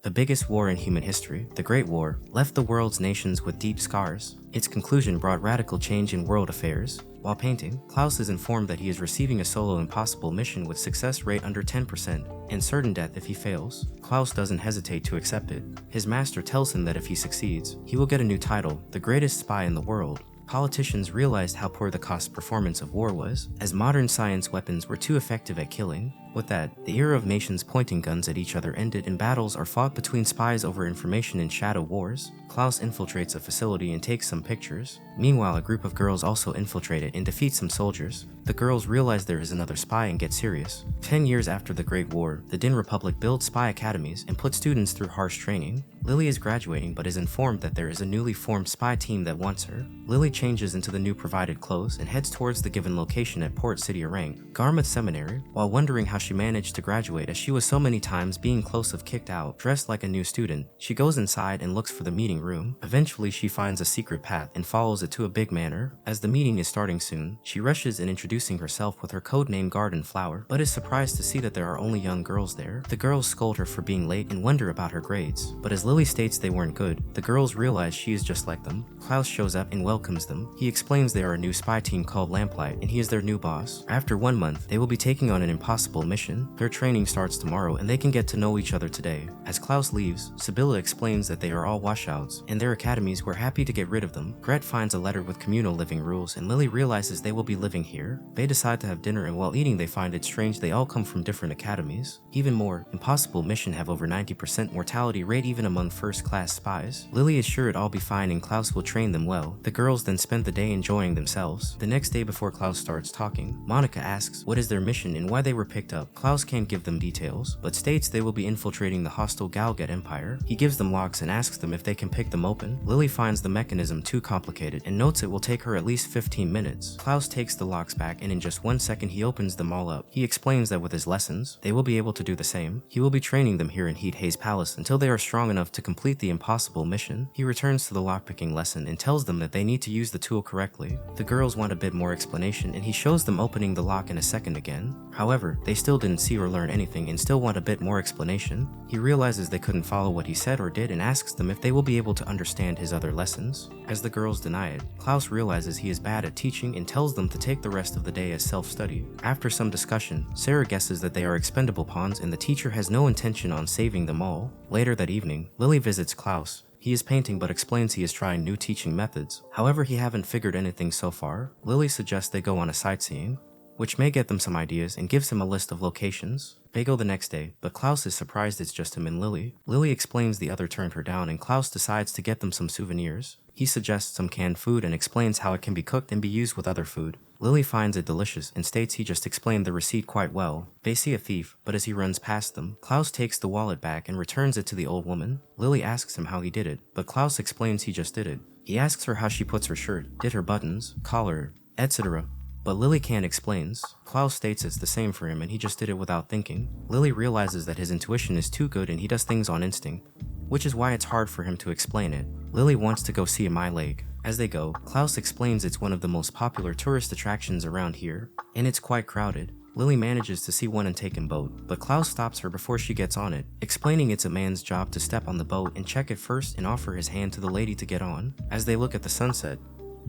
The biggest war in human history, the Great War, left the world's nations with deep scars. Its conclusion brought radical change in world affairs. While painting, Klaus is informed that he is receiving a solo impossible mission with success rate under 10% and certain death if he fails. Klaus doesn't hesitate to accept it. His master tells him that if he succeeds, he will get a new title, the greatest spy in the world. Politicians realized how poor the cost performance of war was, as modern science weapons were too effective at killing. With that, the era of nations pointing guns at each other ended and battles are fought between spies over information in shadow wars. Klaus infiltrates a facility and takes some pictures. Meanwhile, a group of girls also infiltrate it and defeat some soldiers. The girls realize there is another spy and get serious. 10 years after the Great War, the Din Republic builds spy academies and puts students through harsh training. Lily is graduating but is informed that there is a newly formed spy team that wants her. Lily changes into the new provided clothes and heads towards the given location at Port City Rank, Garmouth Seminary, while wondering how she managed to graduate as she was so many times being close of kicked out. Dressed like a new student, she goes inside and looks for the meeting room. Eventually, she finds a secret path and follows it to a big manor. As the meeting is starting soon, she rushes in introducing herself with her codename Garden Flower, but is surprised to see that there are only young girls there. The girls scold her for being late and wonder about her grades, but as Lily states they weren't good, the girls realize she is just like them. Klaus shows up and welcomes them. He explains they are a new spy team called Lamplight and he is their new boss. After 1 month, they will be taking on an impossible mission. Their training starts tomorrow and they can get to know each other today. As Klaus leaves, Sibylla explains that they are all washouts and their academies were happy to get rid of them. Gret finds a letter with communal living rules and Lily realizes they will be living here. They decide to have dinner and while eating they find it strange they all come from different academies. Even more, impossible mission have over 90% mortality rate even among first-class spies. Lily is sure it'll all be fine and Klaus will train them well. The girls then spend the day enjoying themselves. The next day before Klaus starts talking, Monica asks what is their mission and why they were picked up. Klaus can't give them details, but states they will be infiltrating the hostile Galgad Empire. He gives them locks and asks them if they can pick them open. Lily finds the mechanism too complicated and notes it will take her at least 15 minutes. Klaus takes the locks back and in just 1 second he opens them all up. He explains that with his lessons, they will be able to do the same. He will be training them here in Heat Haze Palace until they are strong enough to complete the impossible mission. He returns to the lockpicking lesson and tells them that they need to use the tool correctly. The girls want a bit more explanation and he shows them opening the lock in a second again. However, they still didn't see or learn anything and still want a bit more explanation. He realizes they couldn't follow what he said or did and asks them if they will be able to understand his other lessons. As the girls deny it, Klaus realizes he is bad at teaching and tells them to take the rest of the day as self-study. After some discussion, Sarah guesses that they are expendable pawns and the teacher has no intention on saving them all. Later that evening, Lily visits Klaus. He is painting but explains he is trying new teaching methods. However, he haven't figured anything so far. Lily suggests they go on a sightseeing, which may get them some ideas and gives him a list of locations. They go the next day, but Klaus is surprised it's just him and Lily. Lily explains the other turned her down and Klaus decides to get them some souvenirs. He suggests some canned food and explains how it can be cooked and be used with other food. Lily finds it delicious and states he just explained the receipt quite well. They see a thief, but as he runs past them, Klaus takes the wallet back and returns it to the old woman. Lily asks him how he did it, but Klaus explains he just did it. He asks her how she puts her shirt, did her buttons, collar, etc. But Lily can't explains. Klaus states it's the same for him and he just did it without thinking. Lily realizes that his intuition is too good and he does things on instinct, which is why it's hard for him to explain it. Lily wants to go see a My Lake. As they go, Klaus explains it's one of the most popular tourist attractions around here, and it's quite crowded. Lily manages to see one and take in boat, but Klaus stops her before she gets on it, explaining it's a man's job to step on the boat and check it first and offer his hand to the lady to get on. As they look at the sunset,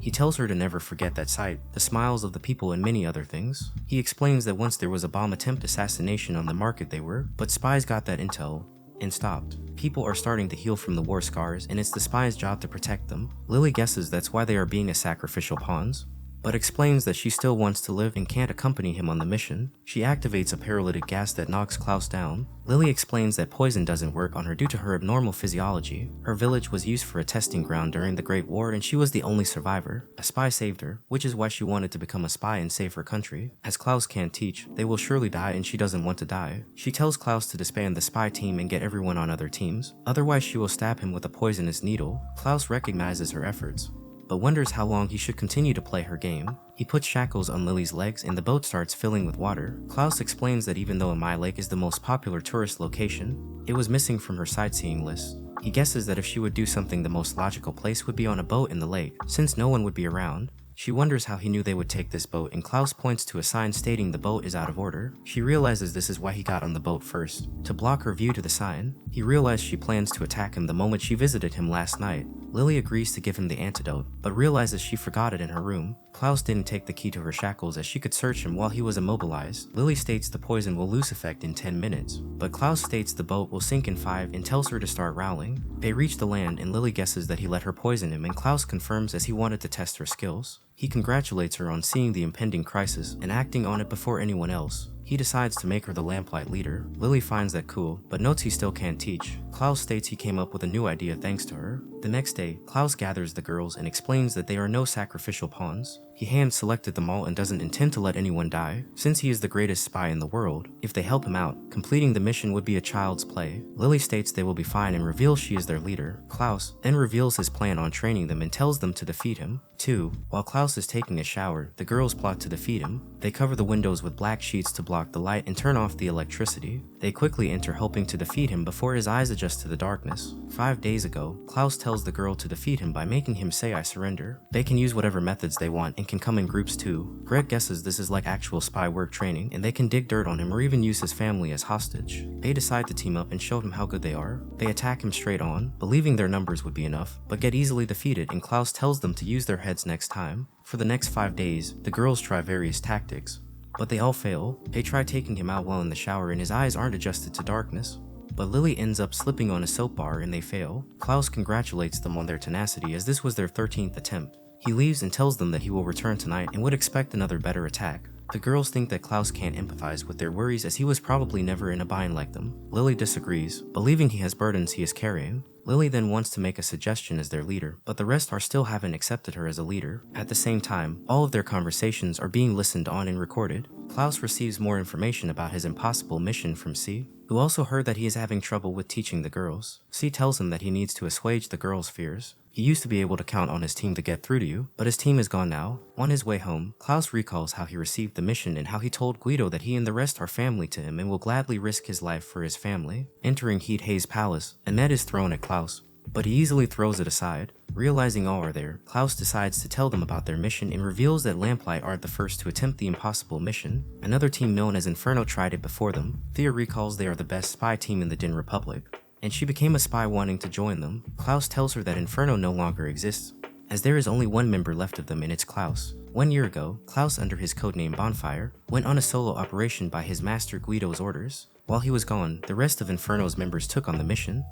he tells her to never forget that sight, the smiles of the people and many other things. He explains that once there was a bomb attempt assassination on the market they were, but spies got that intel and stopped. People are starting to heal from the war scars and it's the spies' job to protect them. Lily guesses that's why they are being as sacrificial pawns, but explains that she still wants to live and can't accompany him on the mission. She activates a paralytic gas that knocks Klaus down. Lily explains that poison doesn't work on her due to her abnormal physiology. Her village was used for a testing ground during the Great War and she was the only survivor. A spy saved her, which is why she wanted to become a spy and save her country. As Klaus can't teach, they will surely die and she doesn't want to die. She tells Klaus to disband the spy team and get everyone on other teams, otherwise she will stab him with a poisonous needle. Klaus recognizes her efforts, but wonders how long he should continue to play her game. He puts shackles on Lily's legs and the boat starts filling with water. Klaus explains that even though My Lake is the most popular tourist location, it was missing from her sightseeing list. He guesses that if she would do something, the most logical place would be on a boat in the lake, since no one would be around. She wonders how he knew they would take this boat, and Klaus points to a sign stating the boat is out of order. She realizes this is why he got on the boat first, to block her view to the sign. He realizes she plans to attack him the moment she visited him last night. Lily agrees to give him the antidote, but realizes she forgot it in her room. Klaus didn't take the key to her shackles as she could search him while he was immobilized. Lily states the poison will lose effect in 10 minutes, but Klaus states the boat will sink in 5 and tells her to start rowing. They reach the land and Lily guesses that he let her poison him, and Klaus confirms as he wanted to test her skills. He congratulates her on seeing the impending crisis and acting on it before anyone else. He decides to make her the Lamplight leader. Lily finds that cool, but notes he still can't teach. Klaus states he came up with a new idea thanks to her. The next day, Klaus gathers the girls and explains that they are no sacrificial pawns. He hand-selected them all and doesn't intend to let anyone die, since he is the greatest spy in the world. If they help him out, completing the mission would be a child's play. Lily states they will be fine and reveals she is their leader. Klaus then reveals his plan on training them and tells them to defeat him. 2. While Klaus is taking a shower, the girls plot to defeat him. They cover the windows with black sheets to block the light and turn off the electricity. They quickly enter hoping to defeat him before his eyes adjust to the darkness. 5 days ago, Klaus tells the girl to defeat him by making him say I surrender. They can use whatever methods they want and can come in groups too. Greg guesses this is like actual spy work training and they can dig dirt on him or even use his family as hostage. They decide to team up and show him how good they are. They attack him straight on, believing their numbers would be enough, but get easily defeated, and Klaus tells them to use their heads next time. For the next 5 days, the girls try various tactics, but they all fail. They try taking him out while in the shower and his eyes aren't adjusted to darkness. But Lily ends up slipping on a soap bar and they fail. Klaus congratulates them on their tenacity as this was their 13th attempt. He leaves and tells them that he will return tonight and would expect another better attack. The girls think that Klaus can't empathize with their worries as he was probably never in a bind like them. Lily disagrees, believing he has burdens he is carrying. Lily then wants to make a suggestion as their leader, but the rest still haven't accepted her as a leader. At the same time, all of their conversations are being listened on and recorded. Klaus receives more information about his impossible mission from C, who also heard that he is having trouble with teaching the girls. C tells him that he needs to assuage the girls' fears. He used to be able to count on his team to get through to you, but his team is gone now. On his way home, Klaus recalls how he received the mission and how he told Guido that he and the rest are family to him and will gladly risk his life for his family. Entering Heat Hayes' palace, Annette is thrown at Klaus, but he easily throws it aside. Realizing all are there, Klaus decides to tell them about their mission and reveals that Lamplight aren't the first to attempt the impossible mission. Another team known as Inferno tried it before them. Thea recalls they are the best spy team in the Din Republic, and she became a spy wanting to join them. Klaus tells her that Inferno no longer exists, as there is only one member left of them and it's Klaus. 1 year ago, Klaus, under his codename Bonfire, went on a solo operation by his master Guido's orders. While he was gone, the rest of Inferno's members took on the mission,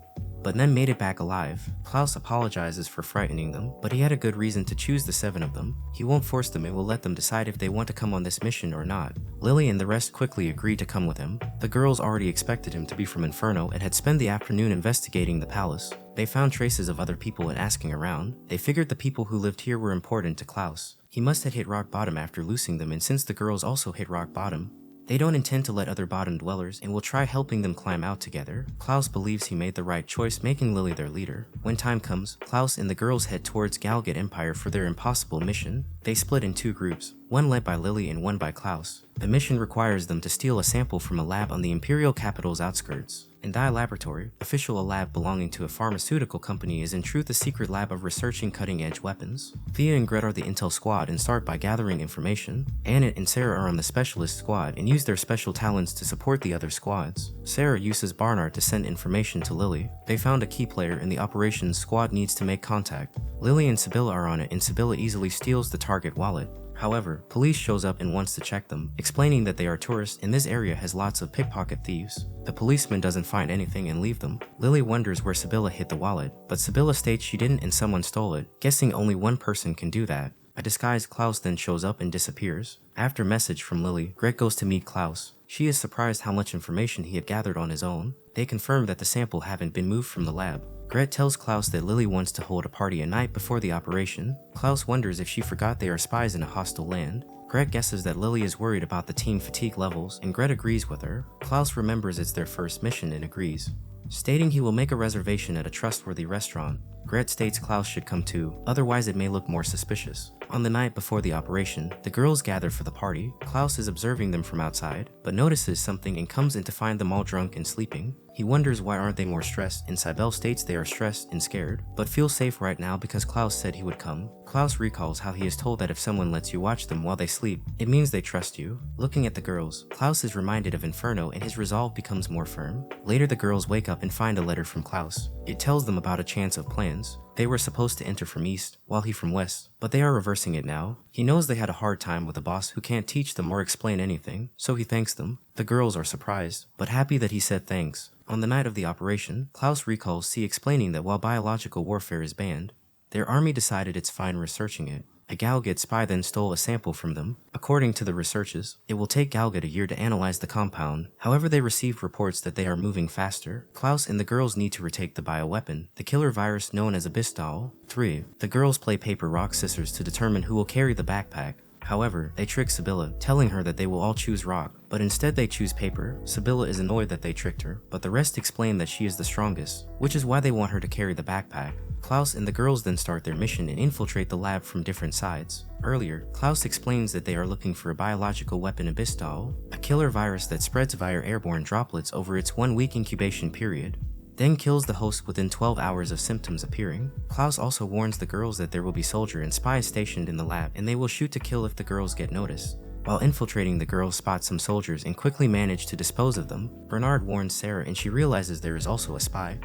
but then made it back alive. Klaus apologizes for frightening them, but he had a good reason to choose the 7 of them. He won't force them and will let them decide if they want to come on this mission or not. Lily and the rest quickly agreed to come with him. The girls already expected him to be from Inferno and had spent the afternoon investigating the palace. They found traces of other people and asking around. They figured the people who lived here were important to Klaus. He must have hit rock bottom after losing them, and since the girls also hit rock bottom, they don't intend to let other bottom dwellers and will try helping them climb out together. Klaus believes he made the right choice making Lily their leader. When time comes, Klaus and the girls head towards Galgad Empire for their impossible mission. They split in 2 groups, one led by Lily and one by Klaus. The mission requires them to steal a sample from a lab on the Imperial capital's outskirts. In Dye Laboratory, official a lab belonging to a pharmaceutical company, is in truth a secret lab of researching cutting-edge weapons. Thea and Gret are the intel squad and start by gathering information. Annette and Sarah are on the specialist squad and use their special talents to support the other squads. Sarah uses Barnard to send information to Lily. They found a key player and the operations squad needs to make contact. Lily and Sibylla are on it and Sibylla easily steals the target wallet. However, police shows up and wants to check them, explaining that they are tourists and this area has lots of pickpocket thieves. The policeman doesn't find anything and leave them. Lily wonders where Sibylla hid the wallet, but Sibylla states she didn't and someone stole it, guessing only one person can do that. A disguised Klaus then shows up and disappears. After message from Lily, Greg goes to meet Klaus. She is surprised how much information he had gathered on his own. They confirm that the sample haven't been moved from the lab. Gret tells Klaus that Lily wants to hold a party a night before the operation. Klaus wonders if she forgot they are spies in a hostile land. Gret guesses that Lily is worried about the team fatigue levels, and Gret agrees with her. Klaus remembers it's their first mission and agrees, stating he will make a reservation at a trustworthy restaurant. Gret states Klaus should come too, otherwise it may look more suspicious. On the night before the operation, the girls gather for the party. Klaus is observing them from outside, but notices something and comes in to find them all drunk and sleeping. He wonders why aren't they more stressed, and Cybele states they are stressed and scared, but feel safe right now because Klaus said he would come. Klaus recalls how he is told that if someone lets you watch them while they sleep, it means they trust you. Looking at the girls, Klaus is reminded of Inferno and his resolve becomes more firm. Later the girls wake up and find a letter from Klaus. It tells them about a chance of plans. They were supposed to enter from east, while he from west, but they are reversing it now. He knows they had a hard time with a boss who can't teach them or explain anything, so he thanks them. The girls are surprised, but happy that he said thanks. On the night of the operation, Klaus recalls C explaining that while biological warfare is banned, their army decided it's fine researching it. A Galgad spy then stole a sample from them. According to the researchers, it will take Galgad a year to analyze the compound. However, they received reports that they are moving faster. Klaus and the girls need to retake the bioweapon, the killer virus known as Abyssal. 3. The girls play paper, rock, scissors to determine who will carry the backpack. However, they trick Sibylla, telling her that they will all choose rock, but instead they choose paper. Sibylla is annoyed that they tricked her, but the rest explain that she is the strongest, which is why they want her to carry the backpack. Klaus and the girls then start their mission and infiltrate the lab from different sides. Earlier, Klaus explains that they are looking for a biological weapon, Abyssal, a killer virus that spreads via airborne droplets over its 1-week incubation period, then kills the host within 12 hours of symptoms appearing. Klaus also warns the girls that there will be soldiers and spies stationed in the lab, and they will shoot to kill if the girls get noticed. While infiltrating, the girls spot some soldiers and quickly manage to dispose of them. Bernard warns Sarah and she realizes there is also a spy.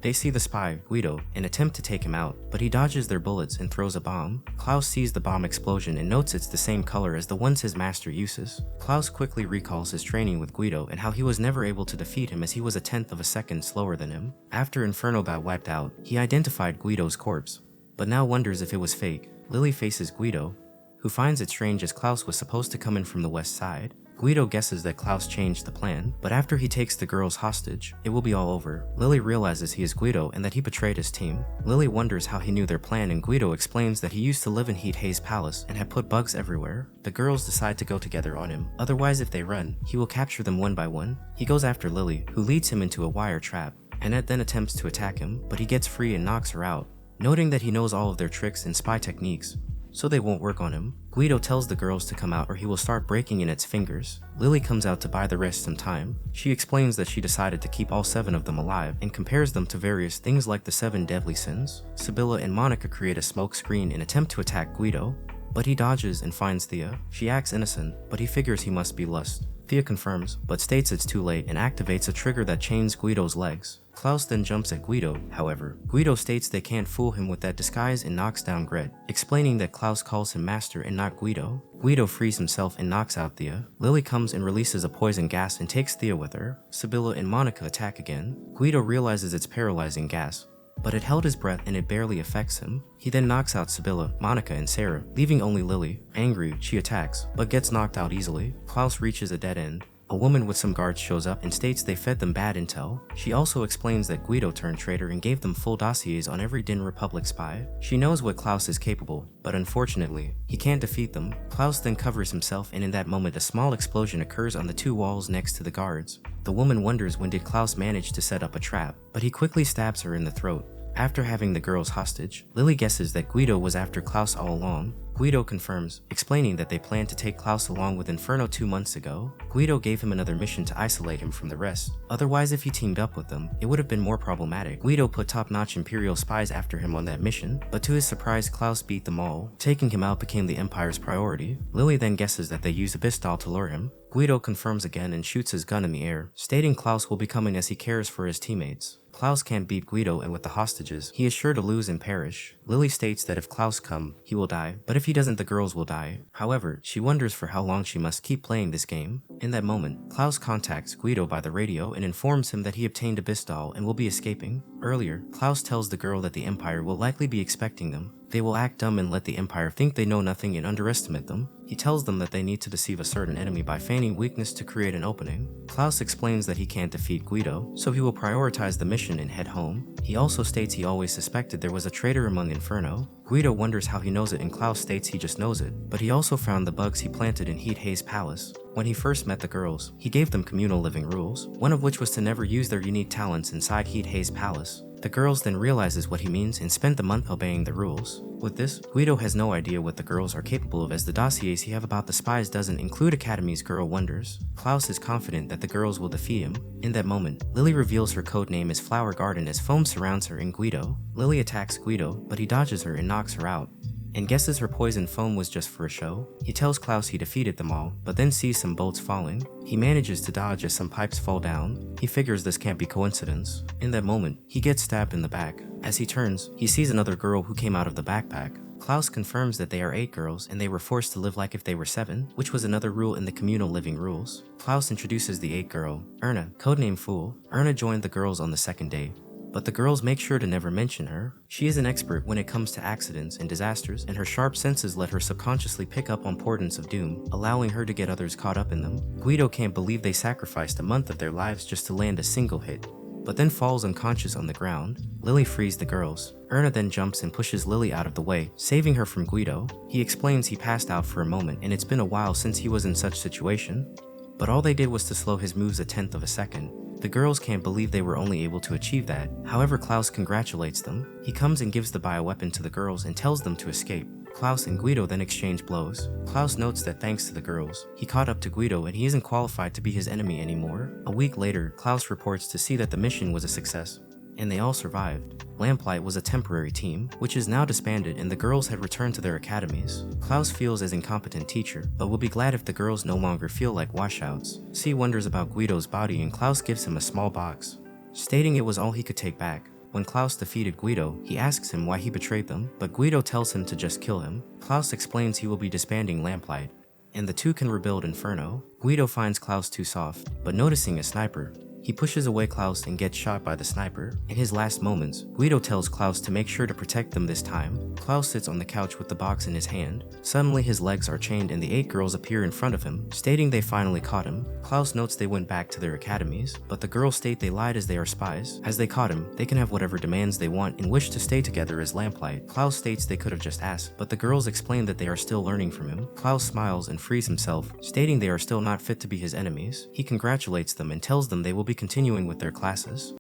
They see the spy, Guido, and attempt to take him out, but he dodges their bullets and throws a bomb. Klaus sees the bomb explosion and notes it's the same color as the ones his master uses. Klaus quickly recalls his training with Guido and how he was never able to defeat him as he was a 1/10 of a second slower than him. After Inferno got wiped out, he identified Guido's corpse, but now wonders if it was fake. Lily faces Guido, who finds it strange as Klaus was supposed to come in from the west side. Guido guesses that Klaus changed the plan, but after he takes the girls hostage, it will be all over. Lily realizes he is Guido and that he betrayed his team. Lily wonders how he knew their plan and Guido explains that he used to live in Heat Haze Palace and had put bugs everywhere. The girls decide to go together on him, otherwise if they run, he will capture them one by one. He goes after Lily, who leads him into a wire trap. Annette then attempts to attack him, but he gets free and knocks her out, noting that he knows all of their tricks and spy techniques, so they won't work on him. Guido tells the girls to come out or he will start breaking Annette's fingers. Lily comes out to buy the rest some time. She explains that she decided to keep all 7 of them alive and compares them to various things like the 7 deadly sins. Sibylla and Monica create a smoke screen and attempt to attack Guido, but he dodges and finds Thea. She acts innocent, but he figures he must be Lust. Thea confirms, but states it's too late and activates a trigger that chains Guido's legs. Klaus then jumps at Guido, however. Guido states they can't fool him with that disguise and knocks down Gret, explaining that Klaus calls him master and not Guido. Guido frees himself and knocks out Thea. Lily comes and releases a poison gas and takes Thea with her. Sibylla and Monica attack again. Guido realizes it's paralyzing gas, but it held his breath and it barely affects him. He then knocks out Sibylla, Monica, and Sarah, leaving only Lily. Angry, she attacks, but gets knocked out easily. Klaus reaches a dead end. A woman with some guards shows up and states they fed them bad intel. She also explains that Guido turned traitor and gave them full dossiers on every Din Republic spy. She knows what Klaus is capable, but unfortunately, he can't defeat them. Klaus then covers himself and in that moment a small explosion occurs on the 2 walls next to the guards. The woman wonders when did Klaus manage to set up a trap, but he quickly stabs her in the throat. After having the girls hostage, Lily guesses that Guido was after Klaus all along. Guido confirms, explaining that they planned to take Klaus along with Inferno 2 months ago. Guido gave him another mission to isolate him from the rest. Otherwise, if he teamed up with them, it would have been more problematic. Guido put top-notch Imperial spies after him on that mission, but to his surprise, Klaus beat them all. Taking him out became the Empire's priority. Lily then guesses that they used Abyssal to lure him. Guido confirms again and shoots his gun in the air, stating Klaus will be coming as he cares for his teammates. Klaus can't beat Guido, and with the hostages, he is sure to lose and perish. Lily states that if Klaus come, he will die, but if he doesn't, the girls will die. However, she wonders for how long she must keep playing this game. In that moment, Klaus contacts Guido by the radio and informs him that he obtained Abyssal and will be escaping. Earlier, Klaus tells the girl that the Empire will likely be expecting them. They will act dumb and let the Empire think they know nothing and underestimate them. He tells them that they need to deceive a certain enemy by feigning weakness to create an opening. Klaus explains that he can't defeat Guido, so he will prioritize the mission and head home. He also states he always suspected there was a traitor among Inferno. Guido wonders how he knows it and Klaus states he just knows it, but he also found the bugs he planted in Heat Haze Palace. When he first met the girls, he gave them communal living rules, one of which was to never use their unique talents inside Heat Haze Palace. The girls then realizes what he means and spent the month obeying the rules. With this, Guido has no idea what the girls are capable of, as the dossiers he have about the spies doesn't include Academy's girl wonders. Klaus is confident that the girls will defeat him. In that moment, Lily reveals her code name is Flower Garden as foam surrounds her and Guido. Lily attacks Guido, but he dodges her and knocks her out, and guesses her poison foam was just for a show. He tells Klaus he defeated them all, but then sees some bolts falling. He manages to dodge as some pipes fall down. He figures this can't be coincidence. In that moment, he gets stabbed in the back. As he turns, he sees another girl who came out of the backpack. Klaus confirms that they are 8 girls and they were forced to live like if they were 7, which was another rule in the communal living rules. Klaus introduces the 8th girl, Erna, codename Fool. Erna joined the girls on the second day, but the girls make sure to never mention her. She is an expert when it comes to accidents and disasters, and her sharp senses let her subconsciously pick up on portents of doom, allowing her to get others caught up in them. Guido can't believe they sacrificed a month of their lives just to land a single hit, but then falls unconscious on the ground. Lily frees the girls. Erna then jumps and pushes Lily out of the way, saving her from Guido. He explains he passed out for a moment and it's been a while since he was in such situation, but all they did was to slow his moves 1/10 of a second. The girls can't believe they were only able to achieve that. However, Klaus congratulates them. He comes and gives the bioweapon to the girls and tells them to escape. Klaus and Guido then exchange blows. Klaus notes that thanks to the girls, he caught up to Guido and he isn't qualified to be his enemy anymore. A week later, Klaus reports to see that the mission was a success, and they all survived. Lamplight was a temporary team, which is now disbanded, and the girls had returned to their academies. Klaus feels as incompetent teacher, but will be glad if the girls no longer feel like washouts. C wonders about Guido's body and Klaus gives him a small box, stating it was all he could take back. When Klaus defeated Guido, he asks him why he betrayed them, but Guido tells him to just kill him. Klaus explains he will be disbanding Lamplight, and the two can rebuild Inferno. Guido finds Klaus too soft, but noticing a sniper, he pushes away Klaus and gets shot by the sniper. In his last moments, Guido tells Klaus to make sure to protect them this time. Klaus sits on the couch with the box in his hand. Suddenly his legs are chained and the 8 girls appear in front of him, stating they finally caught him. Klaus notes they went back to their academies, but the girls state they lied as they are spies. As they caught him, they can have whatever demands they want and wish to stay together as Lamplight. Klaus states they could have just asked, but the girls explain that they are still learning from him. Klaus smiles and frees himself, stating they are still not fit to be his enemies. He congratulates them and tells them they will be continuing with their classes.